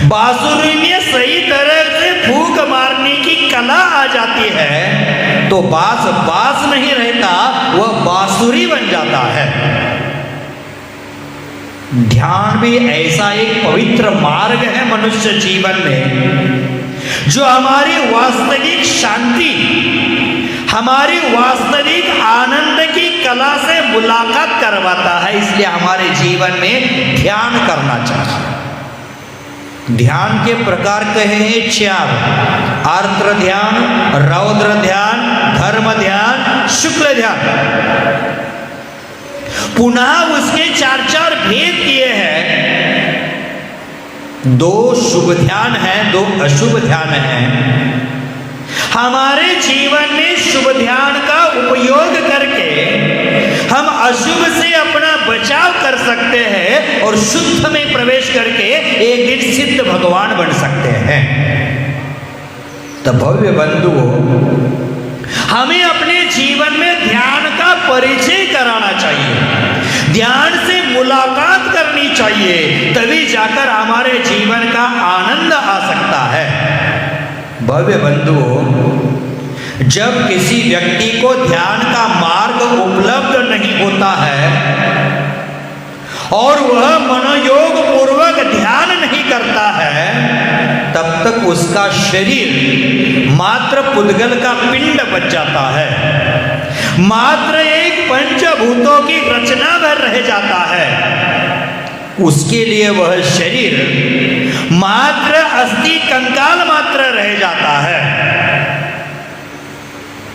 बांसुरी में सही तरह से फूंक मारने की कला आ जाती है तो बांस नहीं रहता, वह बांसुरी बन जाता है। ध्यान भी ऐसा एक पवित्र मार्ग है मनुष्य जीवन में, जो हमारी वास्तविक शांति, हमारी वास्तविक आनंद की कला से मुलाकात करवाता है। इसलिए हमारे जीवन में ध्यान करना चाहिए। ध्यान के प्रकार कहे हैं 4: आर्द्र ध्यान, रौद्र ध्यान, धर्म ध्यान, शुक्ल ध्यान। पुनः उसके 4 भेद किए हैं। 2 शुभ ध्यान है, 2 अशुभ ध्यान है। हमारे जीवन में शुभ ध्यान का उपयोग करके हम अशुभ से अपना बचाव कर सकते हैं और शुद्ध में प्रवेश करके एक दिन सिद्ध भगवान बन सकते हैं। तो भव्य बंधुओं, हमें अपने जीवन में ध्यान का परिचय कराना चाहिए, ध्यान से मुलाकात करनी चाहिए, तभी जाकर हमारे जीवन का आनंद आ सकता है। भव्य बंधुओं, जब किसी व्यक्ति को ध्यान का मार्ग उपलब्ध नहीं होता है और वह मनोयोग पूर्वक ध्यान नहीं करता है, तब तक उसका शरीर मात्र पुद्गल का पिंड बच जाता है, मात्र एक पंचभूतों की रचना भर रह जाता है। उसके लिए वह शरीर मात्र अस्थि कंकाल मात्र रह जाता है।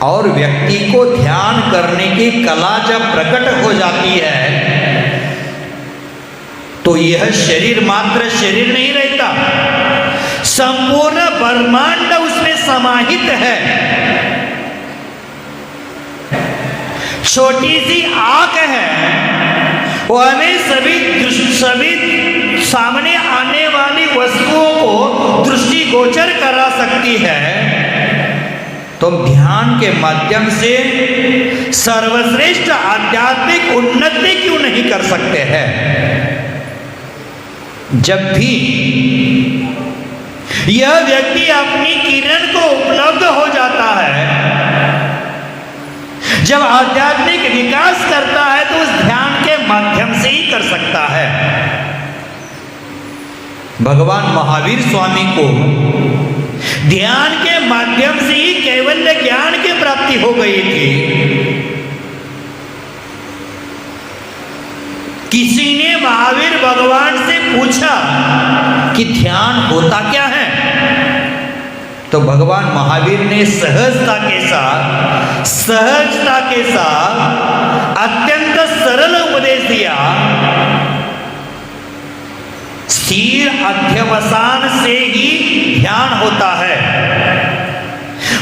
और व्यक्ति को ध्यान करने की कला जब प्रकट हो जाती है तो यह शरीर मात्र शरीर नहीं रहता, संपूर्ण ब्रह्मांड उसमें समाहित है। छोटी सी आंख है, वो हमें सभी सामने आने वाली वस्तुओं को दृष्टिगोचर करा सकती है। तो ध्यान के माध्यम से सर्वश्रेष्ठ आध्यात्मिक उन्नति क्यों नहीं कर सकते हैं? जब भी यह व्यक्ति अपनी किरण को उपलब्ध हो जाता है, जब आध्यात्मिक विकास करता है, तो उस ध्यान के माध्यम से ही कर सकता है। भगवान महावीर स्वामी को ध्यान के माध्यम से ही कैवल्य ज्ञान की प्राप्ति हो गई थी। किसी ने महावीर भगवान से पूछा कि ध्यान होता क्या है? तो भगवान महावीर ने सहजता के साथ अत्यंत सरल उपदेश दिया। स्थिर अध्यवसान से ही ध्यान होता है।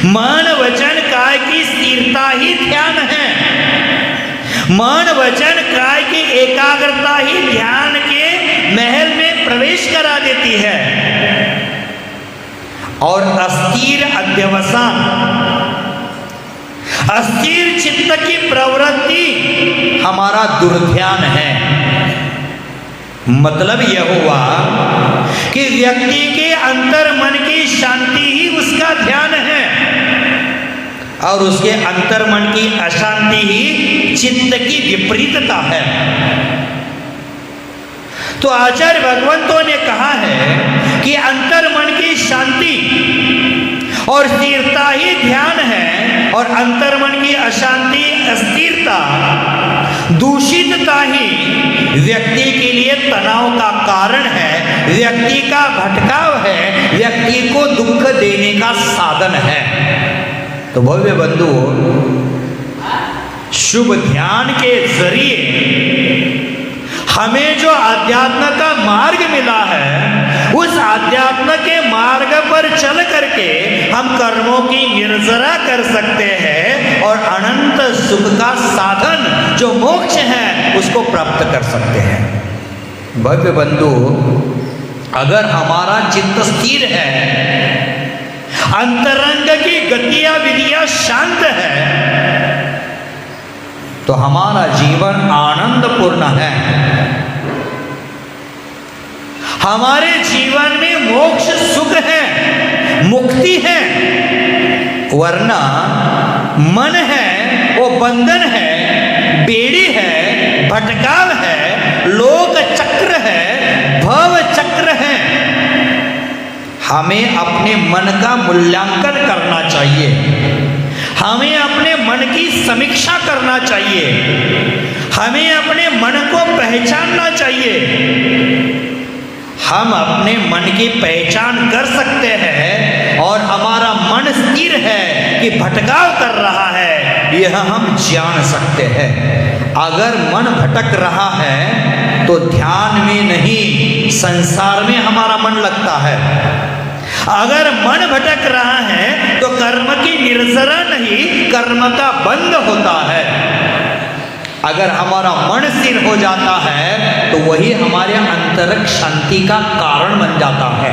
मन वचन काय की स्थिरता ही ध्यान है। मन वचन काय की एकाग्रता ही ध्यान के महल में प्रवेश करा देती है। और अस्थिर अध्यवसान, अस्थिर चित्त की प्रवृत्ति हमारा दुर्ध्यान है। मतलब यह हुआ कि व्यक्ति के अंतर मन की शांति ही उसका ध्यान है और उसके अंतर मन की अशांति ही चित्त की विपरीतता है। तो आचार्य भगवंतों ने कहा है कि अंतर मन की शांति और स्थिरता ही ध्यान है और अंतर मन की अशांति, अस्थिरता, दूषितता ही व्यक्ति के लिए तनाव का कारण है, व्यक्ति का भटकाव है, व्यक्ति को दुख देने का साधन है। तो भव्य बंधुओं, शुभ ध्यान के जरिए हमें जो अध्यात्म का मार्ग मिला है, उस अध्यात्म के मार्ग पर चल करके हम कर्मों की निर्जरा कर सकते हैं और अनंत सुख का साधन जो मोक्ष है उसको प्राप्त कर सकते हैं। भव्य बंधु, अगर हमारा चित्त स्थिर है, अंतरंग की गतियां विधियां शांत है, तो हमारा जीवन आनंदपूर्ण है। हमारे जीवन में मोक्ष सुख है, मुक्ति है, वरना मन है वो बंधन है, बेड़ी है, भटकाव है, लोक चक्र है, भव चक्र है। हमें अपने मन का मूल्यांकन करना चाहिए, हमें अपने मन की समीक्षा करना चाहिए, हमें अपने मन को पहचानना चाहिए। हम अपने मन की पहचान कर सकते हैं और हमारा मन स्थिर है कि भटकाव कर रहा है, यह हम जान सकते हैं। अगर मन भटक रहा है तो ध्यान में नहीं, संसार में हमारा मन लगता है। अगर मन भटक रहा है तो कर्म की निर्जरा नहीं, कर्म का बंध होता है। अगर हमारा मन स्थिर हो जाता है तो वही हमारे अंतरंग शांति का कारण बन जाता है।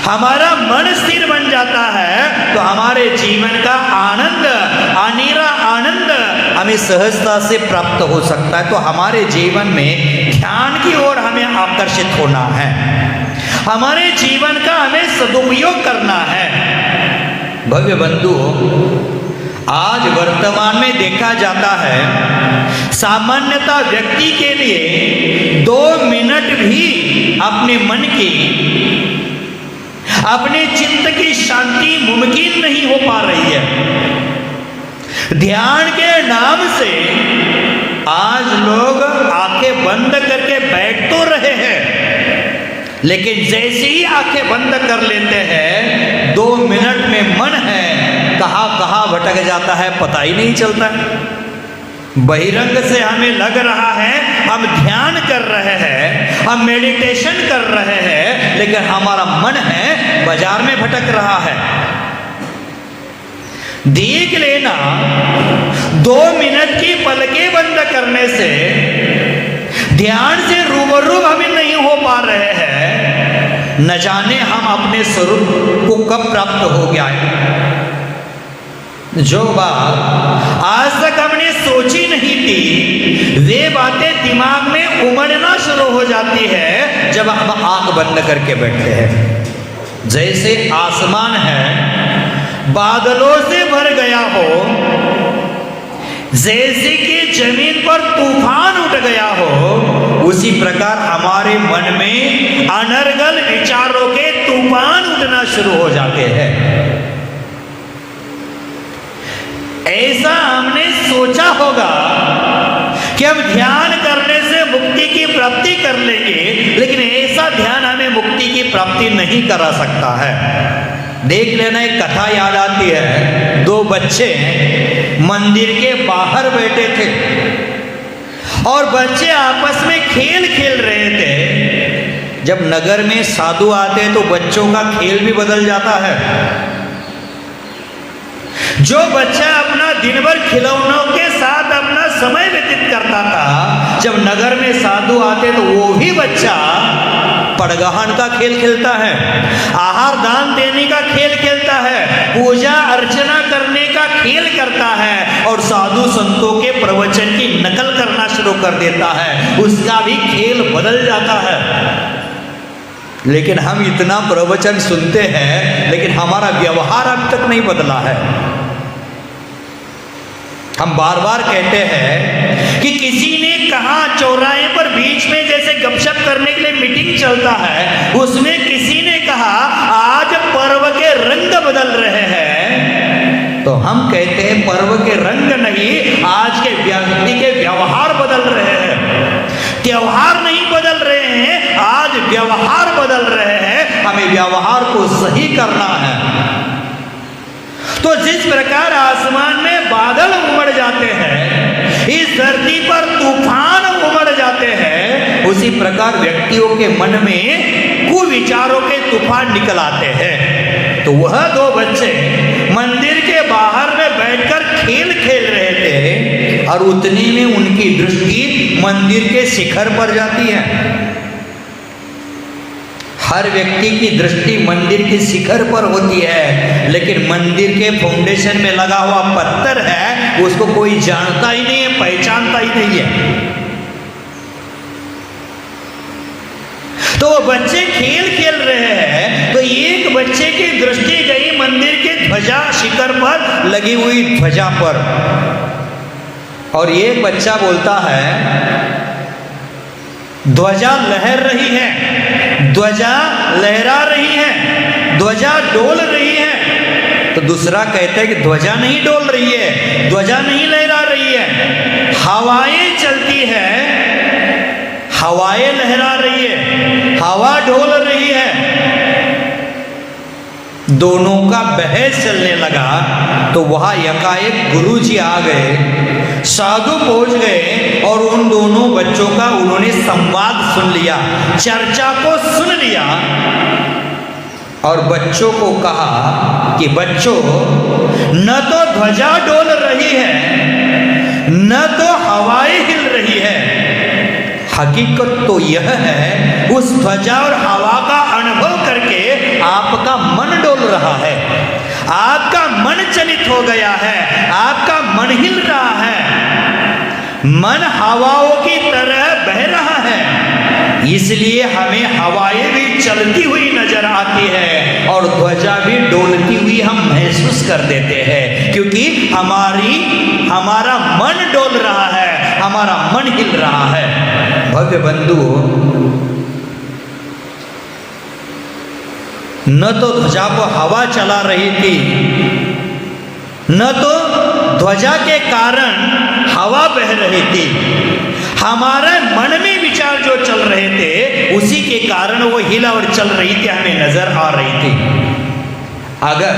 हमारा मन स्थिर बन जाता है तो हमारे जीवन का आनंद, अनीरा आनंद हमें सहजता से प्राप्त हो सकता है। तो हमारे जीवन में ध्यान की ओर हमें आकर्षित होना है, हमारे जीवन का हमें सदुपयोग करना है। भव्य बंधु, आज वर्तमान में देखा जाता है सामान्यतः व्यक्ति के लिए 2 मिनट भी अपने मन की, अपने चित्त की शांति मुमकिन नहीं हो पा रही है। ध्यान के नाम से आज लोग आंखें बंद करके बैठ तो रहे हैं, लेकिन जैसे ही आंखें बंद कर लेते हैं 2 मिनट में मन है कहाँ कहाँ भटक जाता है, पता ही नहीं चलता। बहिरंग से हमें लग रहा है हम ध्यान कर रहे हैं, हम मेडिटेशन कर रहे हैं, लेकिन हमारा मन है बाजार में भटक रहा है। देख लेना, 2 मिनट की पलकें बंद करने से ध्यान से रूबरू हम नहीं हो पा रहे हैं। न जाने हम अपने स्वरूप को कब प्राप्त हो गया है। जो बात आज तक हमने सोची नहीं थी, वे बातें दिमाग में उमड़ना शुरू हो जाती है जब हम आंख बंद करके बैठते हैं। जैसे आसमान है बादलों से भर गया हो, जैसे कि जमीन पर तूफान उठ गया हो, उसी प्रकार हमारे मन में अनर्गल विचारों के तूफान उठना शुरू हो जाते हैं। ऐसा हमने सोचा होगा कि हम ध्यान करने से मुक्ति की प्राप्ति कर लेंगे, लेकिन ऐसा ध्यान हमें मुक्ति की प्राप्ति नहीं करा सकता है। देख लेना, एक कथा याद आती है। 2 बच्चे मंदिर के बाहर बैठे थे और बच्चे आपस में खेल खेल रहे थे। जब नगर में साधु आते तो बच्चों का खेल भी बदल जाता है। जो बच्चा अपना दिन भर खिलौनों के साथ अपना समय व्यतीत करता था, जब नगर में साधु आते तो वो भी बच्चा पड़गहन का खेल खेलता है, आहार दान देने का खेल खेलता है, पूजा अर्चना करने का खेल करता है और साधु संतों के प्रवचन की नकल करना शुरू कर देता है। उसका भी खेल बदल जाता है। लेकिन हम इतना प्रवचन सुनते हैं, लेकिन हमारा व्यवहार अब तक नहीं बदला है। हम बार बार कहते हैं कि किसी ने कहा चौराहे पर बीच में जैसे गपशप करने के लिए मीटिंग चलता है, उसमें किसी ने कहा आज पर्व के रंग बदल रहे हैं। तो हम कहते हैं पर्व के रंग नहीं, आज के व्यक्ति के व्यवहार बदल रहे हैं। त्योहार नहीं बदल रहे हैं, आज व्यवहार बदल रहे हैं। हमें व्यवहार को सही करना है। तो जिस प्रकार आसमान में बादल उमड़ जाते हैं, इस धरती पर तूफान उमड़ जाते हैं, उसी प्रकार व्यक्तियों के मन में कुविचारों के तूफान निकल आते हैं। तो वह 2 बच्चे मंदिर के बाहर में बैठकर खेल खेल रहे थे और उतने में उनकी दृष्टि मंदिर के शिखर पर जाती है। हर व्यक्ति की दृष्टि मंदिर के शिखर पर होती है, लेकिन मंदिर के फाउंडेशन में लगा हुआ पत्थर है उसको कोई जानता ही नहीं है, पहचानता ही नहीं है। तो वो बच्चे खेल खेल रहे हैं, तो एक बच्चे की दृष्टि गई मंदिर के ध्वजा शिखर पर लगी हुई ध्वजा पर, और एक बच्चा बोलता है ध्वजा लहर रही है, ध्वजा लहरा रही है, ध्वजा डोल रही है। तो दूसरा कहता है कि ध्वजा नहीं डोल रही है, ध्वजा नहीं लहरा रही है, हवाएं चलती है, हवाएं लहरा रही है, हवा डोल रही है। दोनों का बहस चलने लगा। तो वहां यकाएक गुरुजी आ गए, साधु पहुंच गए और उन दोनों बच्चों का उन्होंने संवाद सुन लिया, चर्चा को सुन लिया, और बच्चों को कहा कि बच्चों, न तो ध्वजा डोल रही है, न तो हवाएं हिल रही है, हकीकत तो यह है उस ध्वजा और हवा का अनुभव करके आपका मन डोल रहा है, आपका मन चलित हो गया है, आपका मन हिल रहा है, मन हवाओं की तरह बह रहा है। इसलिए हमें हवाएं भी चलती हुई नजर आती है और ध्वजा भी डोलती हुई हम महसूस कर देते हैं, क्योंकि हमारा मन डोल रहा है, हमारा मन हिल रहा है। भव्य बंधु, न तो ध्वजा को हवा चला रही थी, न तो ध्वजा के कारण हवा बह रही थी, हमारे मन में विचार जो चल रहे थे उसी के कारण वो हिला और चल रही थी, हमें नजर आ रही थी। अगर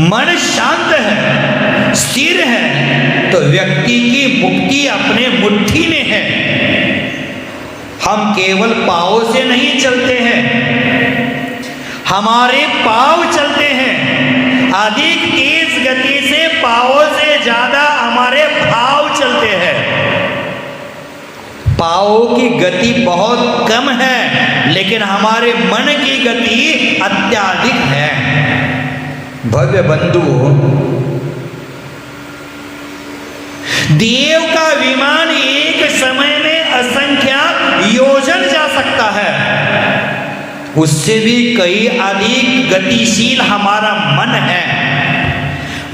मन शांत है, स्थिर है, तो व्यक्ति की मुक्ति अपने मुट्ठी में है। हम केवल पांवों से नहीं चलते हैं, हमारे पांव चलते हैं, अधिक तेज गति से, पांवों से ज्यादा हमारे भाव चलते हैं। पांवों की गति बहुत कम है, लेकिन हमारे मन की गति अत्याधिक है। भव्य बंधुओं, देव का विमान एक समय में असंख्य योजन जा सकता है, उससे भी कई अधिक गतिशील हमारा मन है।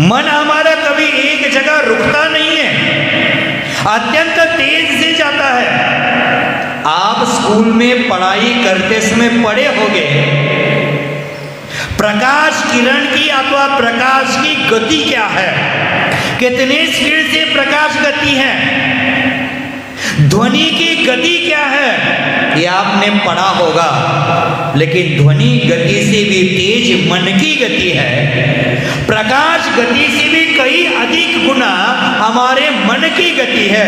मन हमारा कभी एक जगह रुकता नहीं है, अत्यंत तेज से जाता है। आप स्कूल में पढ़ाई करते समय पढ़े होंगे, प्रकाश किरण की अथवा प्रकाश की गति क्या है, कितने स्पीड से प्रकाश गति है, ध्वनि की गति क्या है, ये आपने पढ़ा होगा। लेकिन ध्वनि गति से भी तेज मन की गति है, प्रकाश गति से भी कई अधिक गुना हमारे मन की गति है।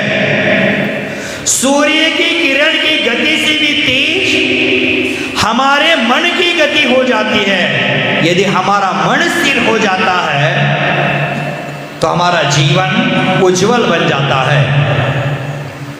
सूर्य की किरण की गति से भी तेज हमारे मन की गति हो जाती है। यदि हमारा मन स्थिर हो जाता है तो हमारा जीवन उज्जवल बन जाता है।